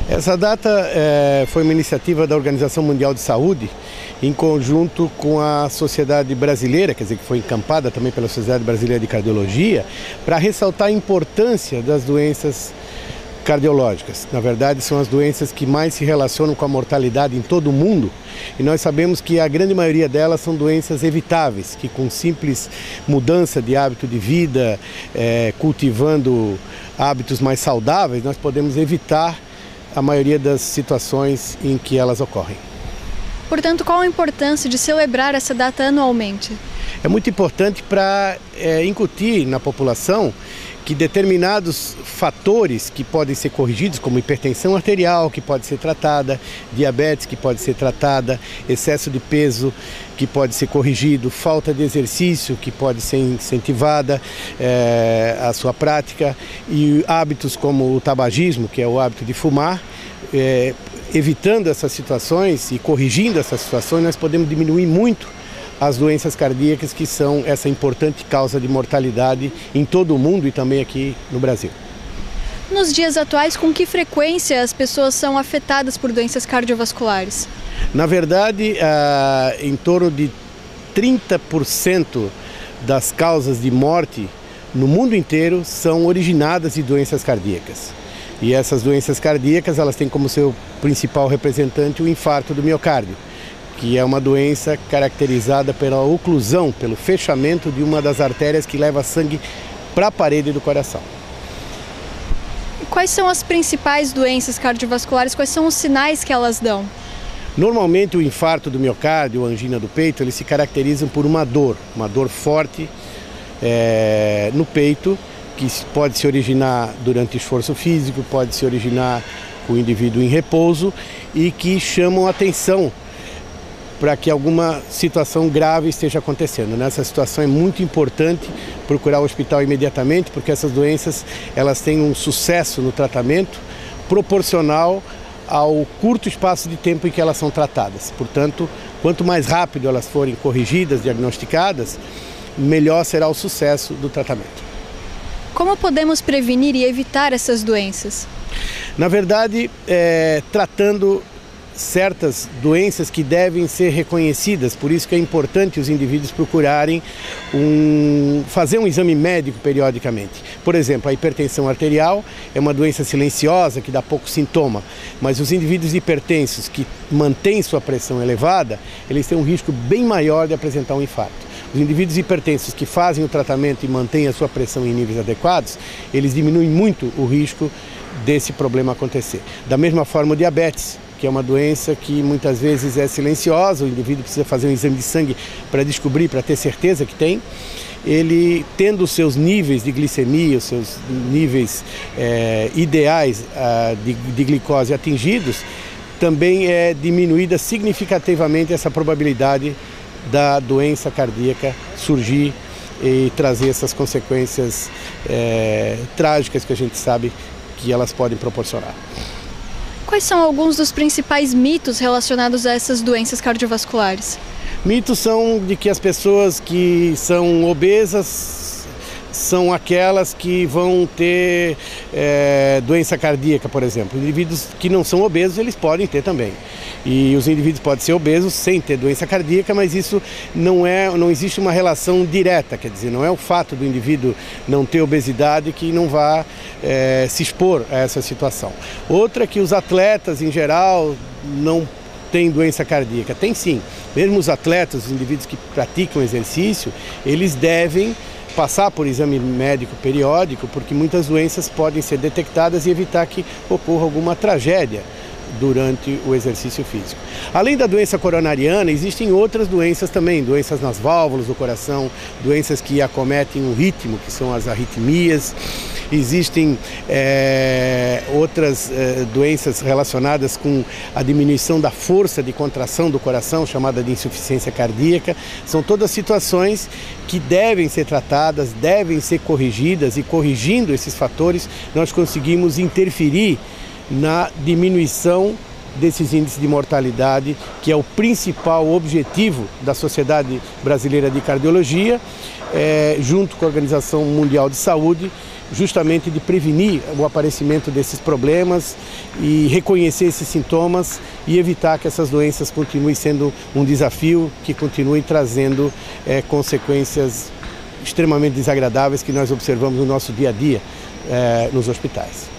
Essa data foi uma iniciativa da Organização Mundial de Saúde, em conjunto com a Sociedade Brasileira, quer dizer, que foi encampada também pela Sociedade Brasileira de Cardiologia, para ressaltar a importância das doenças cardiológicas. Na verdade, são as doenças que mais se relacionam com a mortalidade em todo o mundo, e nós sabemos que a grande maioria delas são doenças evitáveis, que com simples mudança de hábito de vida, cultivando hábitos mais saudáveis, nós podemos evitar a maioria das situações em que elas ocorrem. Portanto, qual a importância de celebrar essa data anualmente? É muito importante para incutir na população que determinados fatores que podem ser corrigidos, como hipertensão arterial, que pode ser tratada, diabetes, que pode ser tratada, excesso de peso, que pode ser corrigido, falta de exercício, que pode ser incentivada a sua prática, e hábitos como o tabagismo, que é o hábito de fumar. Evitando essas situações e corrigindo essas situações, nós podemos diminuir muito as doenças cardíacas, que são essa importante causa de mortalidade em todo o mundo e também aqui no Brasil. Nos dias atuais, com que frequência as pessoas são afetadas por doenças cardiovasculares? Na verdade, em torno de 30% das causas de morte no mundo inteiro são originadas de doenças cardíacas. E essas doenças cardíacas, elas têm como seu principal representante o infarto do miocárdio, que é uma doença caracterizada pela oclusão, pelo fechamento de uma das artérias que leva sangue para a parede do coração. Quais são as principais doenças cardiovasculares? Quais são os sinais que elas dão? Normalmente o infarto do miocárdio, a angina do peito, eles se caracterizam por uma dor forte no peito, que pode se originar durante esforço físico, pode se originar com o indivíduo em repouso e que chamam a atenção para que alguma situação grave esteja acontecendo. Nessa situação é muito importante procurar o hospital imediatamente, porque essas doenças elas têm um sucesso no tratamento proporcional ao curto espaço de tempo em que elas são tratadas. Portanto, quanto mais rápido elas forem corrigidas, diagnosticadas, melhor será o sucesso do tratamento. Como podemos prevenir e evitar essas doenças? Na verdade, tratando certas doenças que devem ser reconhecidas, por isso que é importante os indivíduos procurarem fazer um exame médico periodicamente. Por exemplo, a hipertensão arterial é uma doença silenciosa que dá pouco sintoma, mas os indivíduos hipertensos que mantêm sua pressão elevada, eles têm um risco bem maior de apresentar um infarto. Os indivíduos hipertensos que fazem o tratamento e mantêm a sua pressão em níveis adequados, eles diminuem muito o risco desse problema acontecer. Da mesma forma, o diabetes, que é uma doença que muitas vezes é silenciosa, o indivíduo precisa fazer um exame de sangue para descobrir, para ter certeza que tem. Ele, tendo os seus níveis de glicemia, os seus níveis ideais de glicose atingidos, também é diminuída significativamente essa probabilidade da doença cardíaca surgir e trazer essas consequências trágicas que a gente sabe que elas podem proporcionar. Quais são alguns dos principais mitos relacionados a essas doenças cardiovasculares? Mitos são de que as pessoas que são obesas são aquelas que vão ter doença cardíaca, por exemplo. Indivíduos que não são obesos, eles podem ter também. E os indivíduos podem ser obesos sem ter doença cardíaca, mas isso não existe uma relação direta, quer dizer, não é o fato do indivíduo não ter obesidade que não vá se expor a essa situação. Outra é que os atletas, em geral, não têm doença cardíaca. Tem sim. Mesmo os atletas, os indivíduos que praticam exercício, eles devem passar por exame médico periódico, porque muitas doenças podem ser detectadas e evitar que ocorra alguma tragédia durante o exercício físico. Além da doença coronariana, existem outras doenças também, doenças nas válvulas do coração, doenças que acometem o ritmo, que são as arritmias. Existem outras doenças relacionadas com a diminuição da força de contração do coração, chamada de insuficiência cardíaca. São todas situações que devem ser tratadas, devem ser corrigidas, e corrigindo esses fatores, nós conseguimos interferir na diminuição desses índices de mortalidade, que é o principal objetivo da Sociedade Brasileira de Cardiologia, junto com a Organização Mundial de Saúde, justamente de prevenir o aparecimento desses problemas e reconhecer esses sintomas e evitar que essas doenças continuem sendo um desafio, que continuem trazendo consequências extremamente desagradáveis que nós observamos no nosso dia a dia nos hospitais.